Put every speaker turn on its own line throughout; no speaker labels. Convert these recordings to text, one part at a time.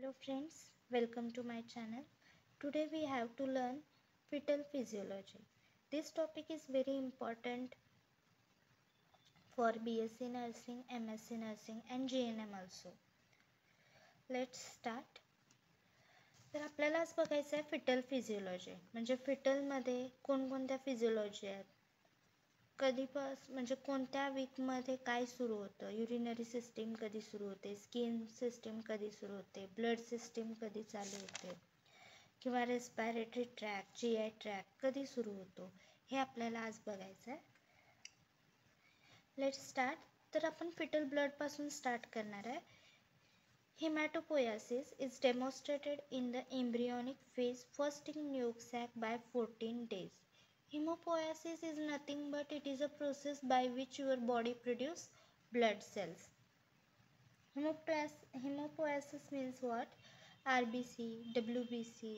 Hello friends, welcome to my channel. Today we have to learn fetal physiology. This topic is very important for BSc nursing, MSc nursing and GNM also. Let's start. तर आपल्याला आज बघायचं आहे fetal physiology. म्हणजे fetal मध्ये कोणकोणत्या physiology आहेत, कधीपासून म्हणजे कोणत्या वीकमध्ये काय सुरू होतं, युरिनरी सिस्टीम कधी सुरू होते, स्किन सिस्टीम कधी सुरू होते, ब्लड सिस्टीम कधी चालू होते किंवा रेस्पिरेटरी ट्रॅक, GI ट्रॅक कधी सुरू होतो, हे आपल्याला आज बघायचं आहे. Let's start. तर आपण फिटल ब्लड पासून स्टार्ट करणार आहे. Hematopoiesis is demonstrated in the embryonic phase first in yolk sac by 14 days. Hemopoiesis is nothing but it is a process by which your body produces blood cells. Hemopoiesis means what? RBC, WBC,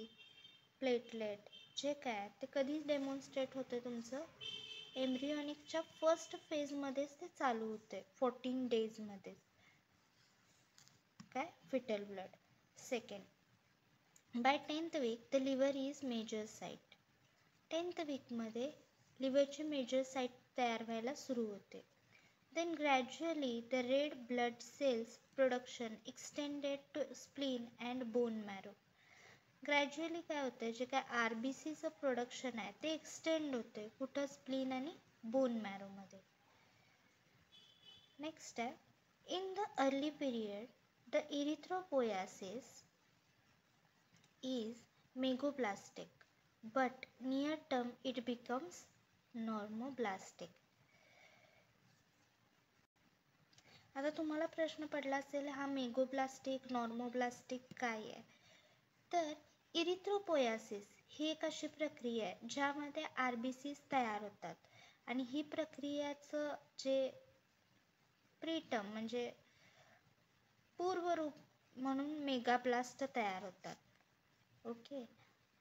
platelet जे काय ते कधी demonstrate होते तुमचं एम्ब्रियोनिकच्या first फेजमध्येच ते चालू होते 14 डेजमध्ये. काय fetal blood. Second, by 10th week the liver is major site. 10th week मध्ये लिव्हरची मेजर साइट तयार व्हायला सुरू होते. Then gradually the red blood cells production extended to spleen and bone marrow. Gradually काय होतं, जे काय RBCचं प्रोडक्शन आहे ते एक्सटेंड होते कुठं, स्प्लीन आणि बोन मॅरोमध्ये. नेक्स्ट आहे, in the early period the erythropoiesis is megaplastic, but near term it becomes normoblastic. आता तुम्हाला प्रश्न पडला असेल हा मेगोप्लास्टिक नॉर्मोप्लास्टिक काय आहे. तर इरिथ्रोपोयासिस ही एक अशी प्रक्रिया आहे ज्यामध्ये RBCs तयार होतात आणि ही प्रक्रियाचं जे प्रीटर्म म्हणजे पूर्वरूप म्हणून मेगाप्लास्ट तयार होतात. ओके,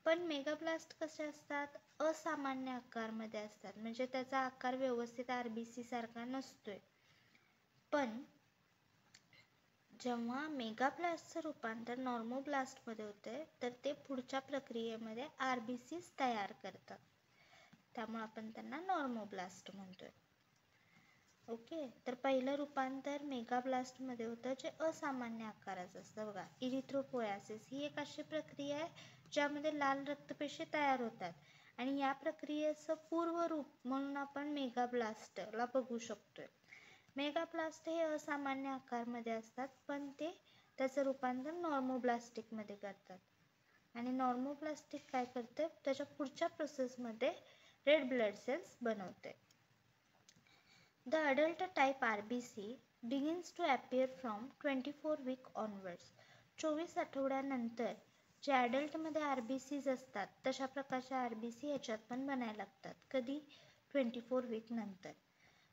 पण मेगाप्लास्ट कसे असतात, असामान्य आकारमध्ये असतात, म्हणजे त्याचा आकार व्यवस्थित RBC सारखा नसतोय. पण जेव्हा मेगाप्लास्टचं रूपांतर नॉर्मोब्लास्टमध्ये होते तर ते पुढच्या प्रक्रियेमध्ये RBCs तयार करतात, त्यामुळे आपण त्यांना नॉर्मोब्लास्ट म्हणतोय. ओके, तर पहिलं रूपांतर मेगाब्लास्टमध्ये होतं जे असामान्य आकाराचं असतं. बघा, इरिथ्रोपोयासिस ही एक अशी प्रक्रिया आहे ज्यामध्ये लाल रक्तपेशी तयार होतात आणि या प्रक्रियेचं पूर्वरूप म्हणून आपण मेगाब्लास्टला बघू शकतोय. मेगाब्लास्ट हे असामान्य आकारमध्ये असतात पण ते त्याचं रूपांतर नॉर्मोब्लास्टिकमध्ये करतात आणि नॉर्मोब्लास्टिक काय करते, त्याच्या पुढच्या प्रोसेसमध्ये रेड ब्लड सेल्स बनवते. The adult type RBC begins to appear from 24 week onwards. 24 आठवड्यानंतर जे ॲडल्टमध्ये RBCs असतात तशा प्रकारच्या RBC ह्याच्यात पण बनायला लागतात. कधी, 24 week नंतर.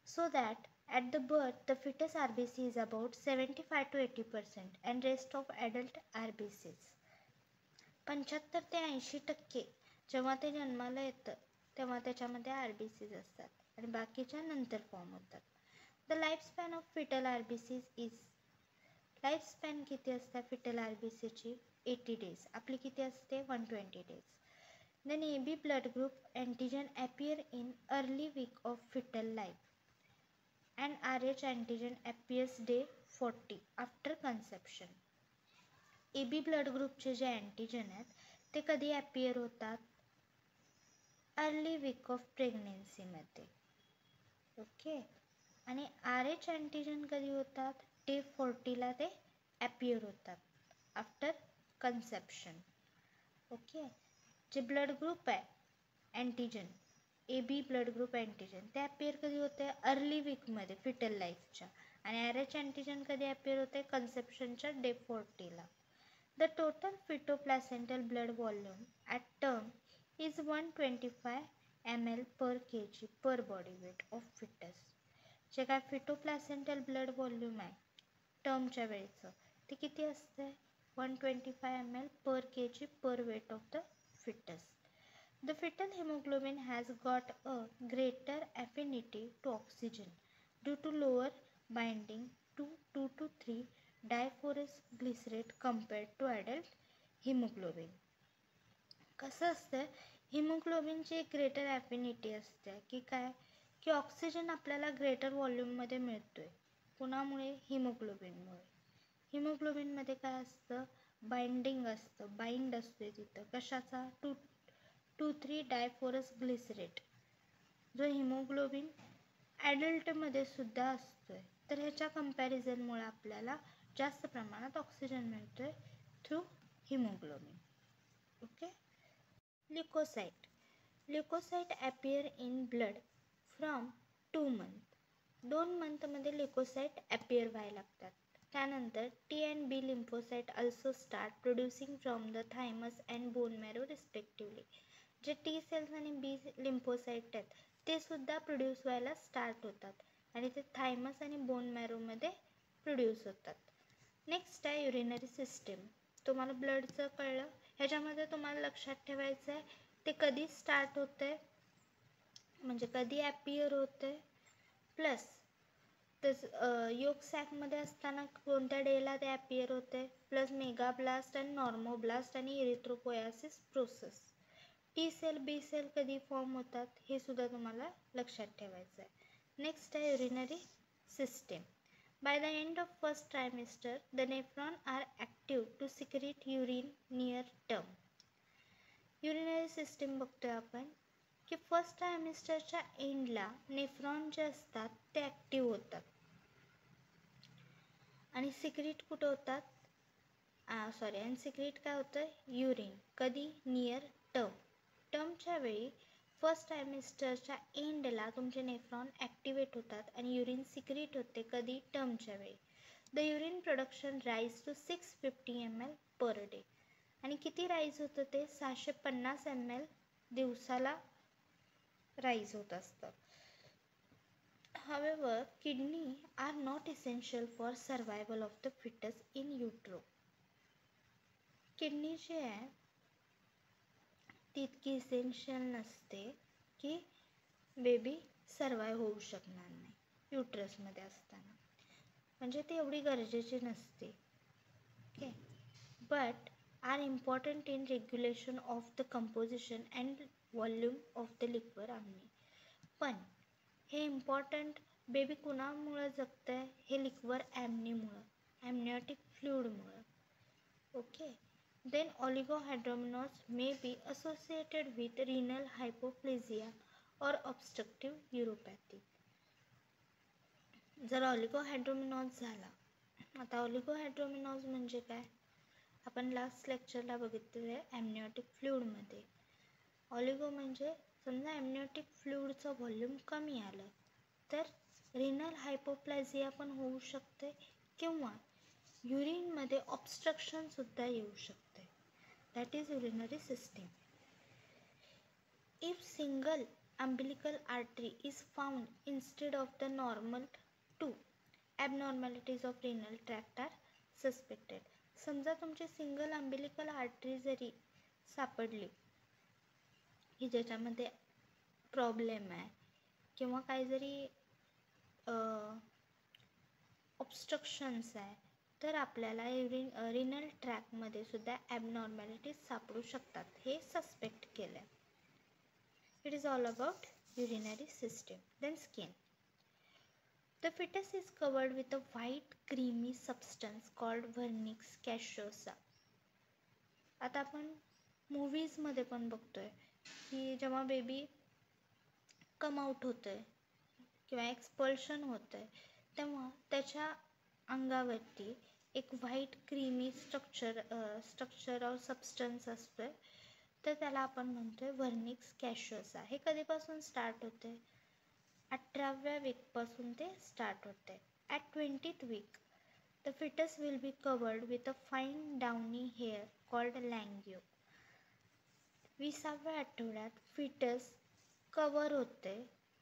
So that at the birth the fetus RBC is about 75 to 80% and rest of adult RBCs. 75 ते 80% जेव्हा ते जन्माला येतं तेव्हा त्याच्यामध्ये RBCs असतात आणि बाकीच्या नंतर फॉर्म होतात. The life span of foetal RBCs is, life span किती असते फिटल RBCची, 80 डेज. आपली किती असते, 120 days. Then AB blood group antigen appear in early week of fetal life and RH antigen appears day 40 after conception. AB blood ग्रुपचे जे antigen आहेत ते कधी appear होतात, अर्ली वीक ऑफ प्रेग्नेन्सीमध्ये. ओके, आणि RH अँटीजन कधी होतात, डे 40ला ते ॲपियर होतात आफ्टर कन्सेप्शन. ओके, जे ब्लड ग्रुप आहे antigen, AB blood group antigen ते ॲपियर कधी होते, अर्ली वीकमध्ये फिटल लाईफच्या, आणि RH अँटीजन कधी ॲपियर होते, कन्सेप्शनच्या डे 40ला. The total fetoplacental blood volume at term is 125 ml per kg per body weight of fetus. जे काय फिटोप्लॅसेंटल ब्लड व्हॉल्यूम आहे टर्मच्या वेळेचं ते किती असते, 125 ml per kg per weight of the fetus. The fetal hemoglobin has got a greater affinity to oxygen due to lower binding to 2 to 3 diphosphoglycerate compared to adult haemoglobin. कसं असतं, हिमोग्लोबिनची एक greater ॲफिनिटी असते की काय, की ऑक्सिजन आपल्याला greater व्हॉल्यूममध्ये मिळतोय. कुणामुळे? हिमोग्लोबिनमुळे. हिमोग्लोबिनमध्ये काय असतं, बाइंडिंग असतं, बाइंड असते तिथं कशाचा, 2,3 डायफॉस्फोग्लिसरेट, जो हिमोग्लोबिन ॲडल्टमध्ये सुद्धा असतोय. तर ह्याच्या कंपॅरिझनमुळे आपल्याला जास्त प्रमाणात ऑक्सिजन मिळतोय through haemoglobin. Okay. Leucocyte. Leucocyte appear in blood from 2 month. 2 मंथमध्ये ल्युकोसाइट ॲपियर व्हायला लागतात. त्यानंतर T and B lymphocyte also start producing from the thymus and bone marrow respectively. जे टी सेल्स आणि बी लिम्फोसाइट आहेत ते सुद्धा प्रोड्यूस व्हायला स्टार्ट होतात आणि ते थायमस आणि बोन मॅरोमध्ये प्रोड्यूस होतात. नेक्स्ट आहे युरिनरी सिस्टीम. तुम्हाला ब्लडचं कळलं. ह्याच्यामध्ये तुम्हाला लक्षात ठेवायचं आहे ते कधी स्टार्ट होते, म्हणजे कधी ॲपियर होते, प्लस योग सॅकमध्ये असताना कोणत्या डेला ते ॲपियर होते, प्लस मेगाब्लास्ट आणि नॉर्मोब्लास्ट आणि इरिथ्रोपोयासिस प्रोसेस. टी सेल बी सेल कधी फॉर्म होतात हे सुद्धा तुम्हाला लक्षात ठेवायचं आहे. नेक्स्ट आहे urinary system. By the end of first trimester, the nephron are active to secrete urine near term. Urinary system बघतोय आपण की फर्स्ट ट्रायमिस्टरच्या एंडला नेफ्रॉन जे असतात ते ॲक्टिव्ह होतात आणि सिक्रेट कुठं होतात, आणि सिक्रेट काय होतं, युरिन. कधी? Near term. टर्मच्या वेळी फर्स्ट ट्रायमिस्टरच्या एंडला तुमचे नेफ्रॉन ॲक्टिवेट होतात आणि युरिन सिक्रेट होते. कधी? टर्मच्या वेळी. The urine production rise to 650 ml per day. आणि किती राईज होतं ते? 650 ml दिवसाला राईज होत असतं. However, kidney are not essential for survival of the fetus in utero. Kidney जी आहे तितकी इसेन्शियल नसते की बेबी सर्वाईव्ह होऊ शकणार नाही युट्रसमध्ये असताना, म्हणजे ती एवढी गरजेची नसते. Okay. But are important in regulation of the composition and volume of the liquor amnii. पण हे इम्पॉर्टंट बेबी कुणामुळं जगतं आहे, हे लिक्वर ॲम्नीमुळं, ॲम्निओटिक फ्लुइडमुळं. Okay. Then oligohydramnios may be associated with renal hypoplasia or obstructive uropathy. जर ऑलिगोहायड्रोमिनॉज झाला, आता ऑलिगोहायड्रोमिनॉज म्हणजे काय, आपण लास्ट लेक्चरला बघितलेलं आहे ॲम्निओटिक फ्लुइडमध्ये. ऑलिगो म्हणजे समजा ॲम्निओटिक फ्लुइडचं व्हॉल्यूम कमी आलं तर रिनल हायपोप्लाझिया पण होऊ शकते किंवा युरिनमध्ये ऑब्स्ट्रक्शन सुद्धा येऊ शकते. That is urinary system. If single umbilical artery is found instead of the normal, 2 abnormalities of renal tract are suspected. समजा तुमची सिंगल umbilical artery जरी सापडली की ज्याच्यामध्ये प्रॉब्लेम आहे किंवा काही जरी ऑब्स्ट्रक्शन्स आहे तर आपल्याला रिनल ट्रॅकमध्ये सुद्धा ॲबनॉर्मॅलिटीज सापडू शकतात, हे सस्पेक्ट केलं आहे. It is all about urinary system. Then skin. The fetus is covered with a white creamy substance called vernix caseosa. आता आपण मूवीजमध्ये पण बघतोय की जेव्हा बेबी कम आउट होतोय किंवा एक्सपल्शन होतंय तेव्हा त्याच्या अंगावरती एक white creamy structure or substance असतोय, तर त्याला आपण म्हणतोय व्हर्निक्स कॅशियोसा. हे कधीपासून स्टार्ट होते? 18व्या वीकपासून ते स्टार्ट होते. At 20th week the fetus will be covered with a fine downy hair called languio. 20व्या आठवड्यात फिटस कवर होते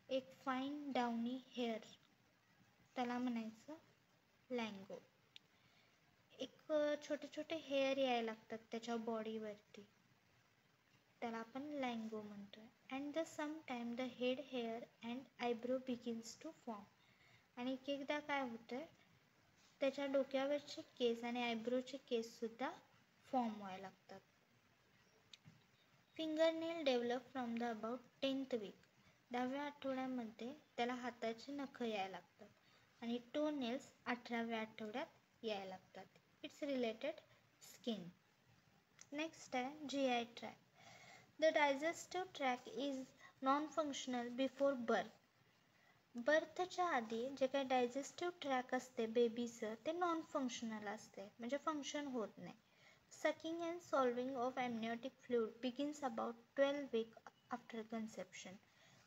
एक फाईन डाउनी हेअर, त्याला म्हणायचं लँगो. एक छोटे छोटे हेअर यायला लागतात त्याच्या बॉडीवरती, त्याला आपण लँगो म्हणतोय. And the sometime the head hair and eyebrow begins to form. आणि एक एकदा काय होतं त्याच्या डोक्यावरचे केस आणि आयब्रोचे केससुद्धा फॉर्म व्हायला लागतात. Fingernail develop from the about 10th week. 10व्या आठवड्यामध्ये त्याला हाताची नखं यायला लागतात आणि टो नेल्स 18व्या आठवड्यात यायला लागतात. It's related skin. नेक्स्ट आहे GI tract. The digestive tract is non functional before birth. बर्थच्या आधी जे काही डायजेस्टिव्ह ट्रॅक असते बेबीचं ते नॉन फंक्शनल असते, म्हणजे फंक्शन होत नाही. Sucking and swallowing of amniotic fluid begins about 12 weeks after conception.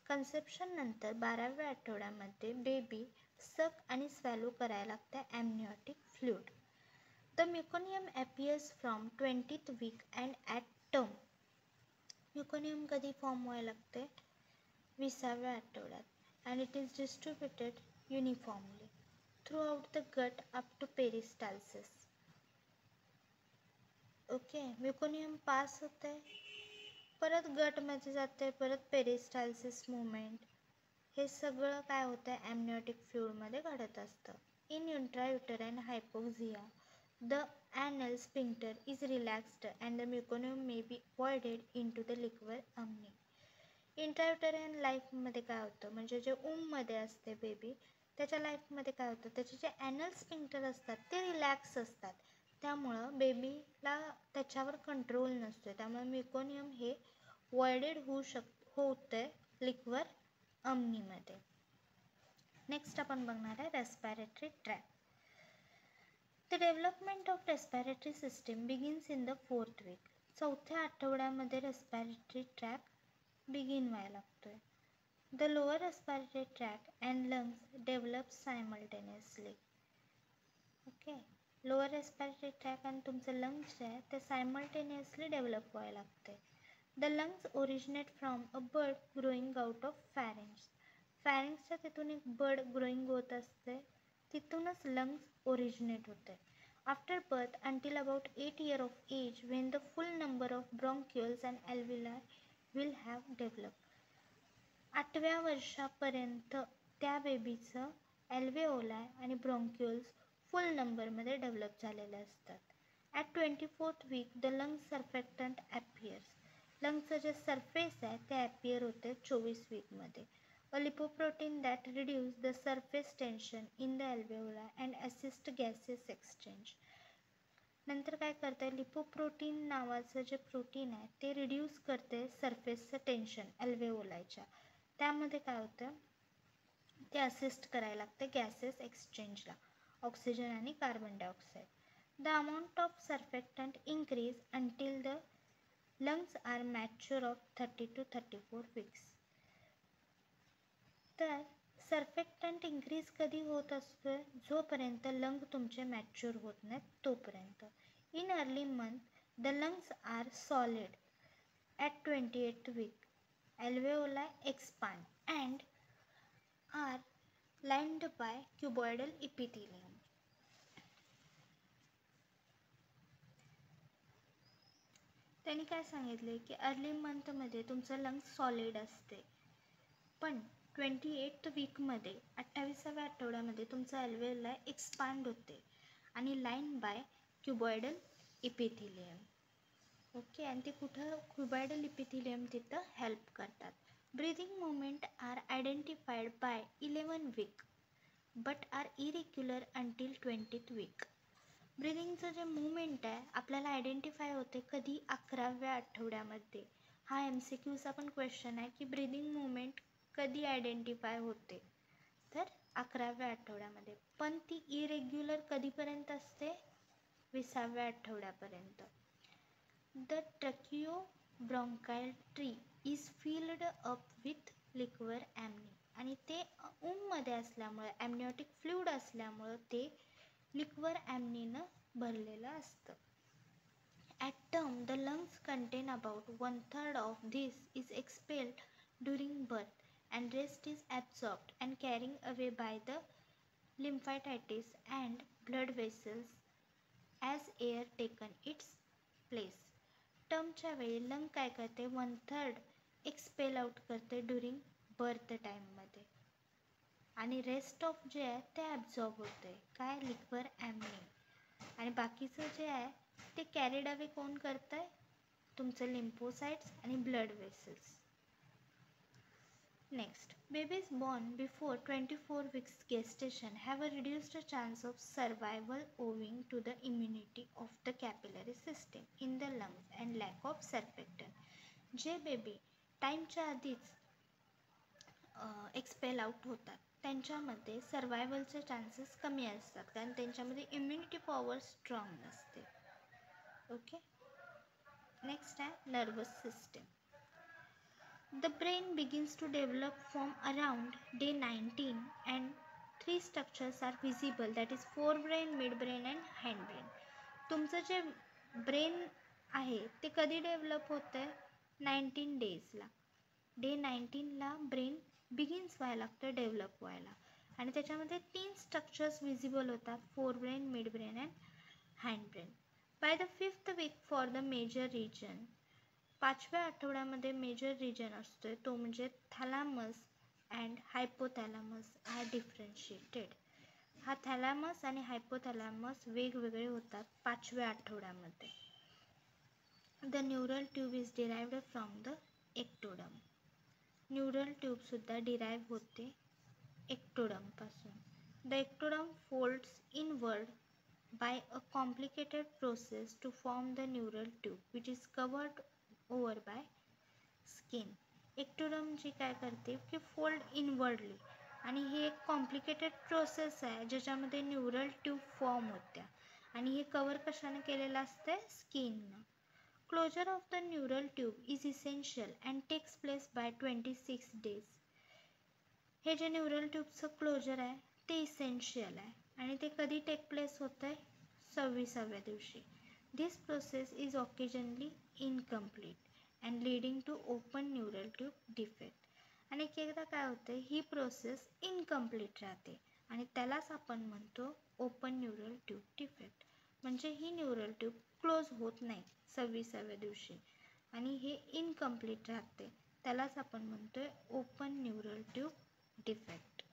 Conception नंतर 12व्या आठवड्यामध्ये बेबी सक आणि स्वॅलो करायला लागते amniotic fluid. The meconium appears from 20th week and at term. Meconium कधी फॉर्म व्हायला लागते? 20व्या आठवड्यात and it is distributed uniformly throughout the gut up to peristalsis. Okay, meconium pass होते, परत गटमध्ये जाते, परत पेरिस्टाल्सिस मुवमेंट, हे सगळं काय होतं ॲमनिओटिक फ्लुइडमध्ये घडत असतं. In intrauterine hypoxia the anal sphincter is relaxed and the meconium may be voided into the liquor amnii. Intrauterine लाईफमध्ये काय होतं, म्हणजे जे मध्ये असते बेबी त्याच्या लाईफमध्ये काय होतं, त्याचे जे ॲनल स्फिंक्टर असतात ते रिलॅक्स असतात, त्यामुळं बेबीला त्याच्यावर कंट्रोल नसतो, त्यामुळे म्युकोनियम हे वॉइडेड होतं लिक्वर अम्नीमध्ये. नेक्स्ट आपण बघणार आहे respiratory tract. The development of respiratory system begins in the 4th week. 4थ्या आठवड्यामध्ये रेस्पिरेटरी ट्रॅक बिगिन व्हायला लागतोय. The lower respiratory tract and lungs develop simultaneously. Okay, lower respiratory tract आणि तुमचं लंग्स जे आहे ते सायमल्टेनियसली डेव्हलप व्हायला लागते. The lungs originate from a bud growing out of pharynx. फॅरिंग्सच्या तिथून एक बर्ड ग्रोईंग होत असते, तिथूनच लंग्स ओरिजिनेट होते. After birth until about 8 years of age when the full number of bronchioles and alveoli will have developed. 8व्या वर्षापर्यंत त्या बेबीचं ॲल्वेओलाय आणि ब्रॉन्क्युल्स फुल नंबरमध्ये डेव्हलप झालेले असतात. At 24th week the lung surfactant appears. लंगचं जे सरफेस आहे ते ॲपियर होते 24 वीकमध्ये. A lipoprotein that reduce the surface tension in the alveoli and assist gases exchange. नंतर काय करते, लिपोप्रोटीन नावाचं जे प्रोटीन आहे ते रिड्यूस करते सरफेसचं टेन्शन ॲल्वेओलायच्या, त्यामध्ये काय होतं ते असिस्ट करायला लागते गॅसेस एक्सचेंजला, ऑक्सिजन आणि carbon dioxide. The amount of surfactant increase until the lungs are mature of 30 to 34 weeks. तर सर्फेक्टंट इन्क्रीज कधी होत असतोय, जोपर्यंत लंग तुमचे मॅच्युअर होत नाहीत तोपर्यंत. In early month the lungs are solid. At 28th week alveoli expand and are lined by cuboidal epithelium. त्यांनी काय सांगितले की अर्ली मंथमध्ये तुमचं लंग्स सॉलिड असते, पण 28th वीकमध्ये 28व्या आठवड्यामध्ये तुमचं ॲल्वेओलाय एक्सपांड होते आणि line by cuboidal epithelium. Okay, आणि ते कुठं क्युबॉइडल इपिथिलियम तिथं हेल्प करतात. Breathing movement are identified by 11 week but are irregular until 20th week. ब्रीदिंगचं जे मुवमेंट आहे आपल्याला आयडेंटिफाय होते कधी 11व्या आठवड्यामध्ये. हा MCQचा पण क्वेश्चन आहे की ब्रीदिंग मुवमेंट कधी आयडेंटिफाय होते, तर 11व्या आठवड्यामध्ये, पण ती इरेग्युलर कधीपर्यंत असते, 20व्या आठवड्यापर्यंत. The tracheobronchial tree is filled up with liquor amnii. आणि ते मध्ये असल्यामुळे ॲम्निओटिक फ्लुइड असल्यामुळं ते लिक्वर ॲम्नीनं भरलेलं असतं. At term the lungs content about 1/3 of this is expelled during birth and rest is absorbed and carrying away by the lymphatic and blood vessels as air taken its place. टर्मच्या वेळी lung काय करते, 1/3 expel out करते during birth टाईममध्ये. आणि rest of जे आहे ते ॲब्झॉर्ब होते काय, लिव्हर ॲमनी. आणि बाकीचं जे आहे ते कॅरीड अवे कोण करतं आहे, तुमचं लिम्फोसाइट्स आणि blood vessels. Next, babies born before 24 weeks gestation have a reduced chance of survival owing to the immunity of the capillary system in the lungs and lack of surfactant. जे baby टाईमच्या आधीच expel out होतात त्यांच्यामध्ये सर्वायवलचे chances कमी असतात कारण त्यांच्यामध्ये immunity power strong नसते. ओके. नेक्स्ट आहे nervous system. The brain begins to develop from around day 19 and 3 structures are visible, that is forebrain, midbrain and hindbrain. तुमचं जे ब्रेन आहे ते कधी डेव्हलप होतं आहे, 19 डेजला. डे 19ला ब्रेन बिगिन्स व्हायला लागतं डेव्हलप व्हायला आणि त्याच्यामध्ये 3 स्ट्रक्चर्स विजिबल होतात, forebrain, midbrain and hindbrain. By the 5th week for the major region, 5व्या आठवड्यामध्ये मेजर रिजन असतो तो म्हणजे thalamus and hypothalamus are differentiated. हा थॅलॅमस आणि हायपोथॅलॅमस वेगवेगळे होतात 5व्या आठवड्यामध्ये. The neural tube is derived from the ectoderm. Neural ट्यूबसुद्धा डिराइव्ह होते एक्टोडमपासून. The ectoderm folds inward by a complicated process to form the neural tube which is covered over by skin. Ectoderm जी काय करते की फोल्ड इनवर्डली आणि ही एक complicated process आहे ज्याच्यामध्ये न्यूरल ट्यूब फॉर्म होत्या आणि हे कवर कशाने केलेलं असते, स्किननं. Closure of the neural tube is essential and takes place by 26 days. हे जे न्यूरल ट्यूबचं क्लोजर आहे ते इसेन्शियल आहे आणि ते कधी टेक प्लेस होतं आहे, 26व्या दिवशी. This process is occasionally incomplete and leading to open neural tube defect. आणि एकदा काय होतं, ही प्रोसेस इनकम्प्लीट राहते आणि त्यालाच आपण म्हणतो ओपन न्यूरल ट्यूब डिफेक्ट. म्हणजे ही न्यूरल ट्यूब क्लोज होत नाही 26व्या दिवशी आणि हे इनकम्प्लीट राहते, त्यालाच आपण म्हणतोय open neural tube defect.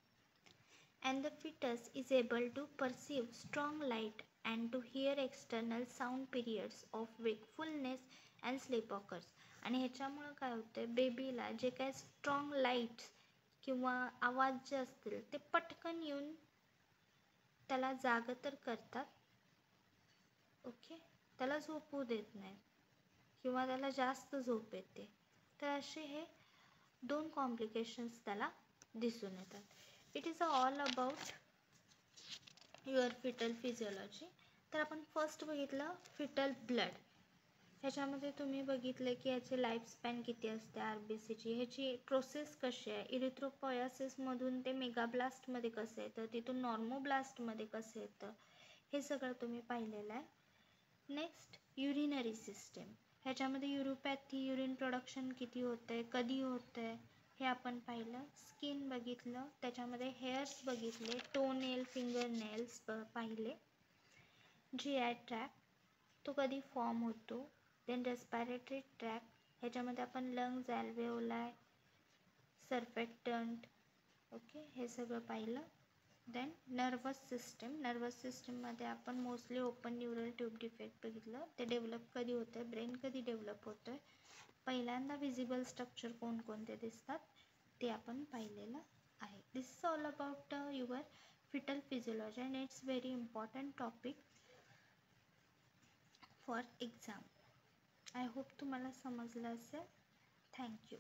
And the fetus is able to perceive strong light and to hear external sound periods of wakefulness and sleep occurs. आणि ह्याच्यामुळं काय होतं, बेबीला जे काय स्ट्रॉंग लाईट्स किंवा आवाज जे असतील ते पटकन येऊन त्याला जागं तर करतात. ओके, त्याला झोपू देत नाहीत किंवा त्याला जास्त झोप येते. तर असे हे 2 कॉम्प्लिकेशन्स त्याला दिसून येतात. It is all about your foetal physiology. तर आपण फर्स्ट बघितलं फिटल ब्लड. ह्याच्यामध्ये तुम्ही बघितलं की याची लाईफस्पॅन किती असते RBCची, ह्याची प्रोसेस कशी आहे, इरिथ्रोपोयासिसमधून ते मेगाब्लास्टमध्ये कसं येतं, तिथून नॉर्मोब्लास्टमध्ये कसं येतं, हे सगळं तुम्ही पाहिलेलं आहे. Next urinary system. ह्याच्यामध्ये युरोपॅथी, युरिन प्रोडक्शन किती होतं आहे, कधी होतं आहे, हे आपण पाहिलं. स्किन बघितलं, त्याच्यामध्ये हेअर्स बघितले, टो नेल, फिंगर नेल्स पाहिले. GI ट्रॅक तो कधी फॉर्म होतो. देन रेस्पिरेटरी ट्रॅक, ह्याच्यामध्ये आपण लंग्स, ॲल्व्हेओलाय, सर्फेक्टंट, ओके, हे सगळं पाहिलं. Then nervous system. नर्वस सिस्टममध्ये आपण mostly open neural tube defect बघितलं. ते डेव्हलप कधी होतं आहे, ब्रेन कधी डेव्हलप होतं आहे, पहिल्यांदा विजिबल स्ट्रक्चर कोणकोणते दिसतात ते आपण पाहिलेलं आहे. This is all about your foetal physiology and it's very important topic for exam. I hope तुम्हाला समजलं असेल. थँक्यू.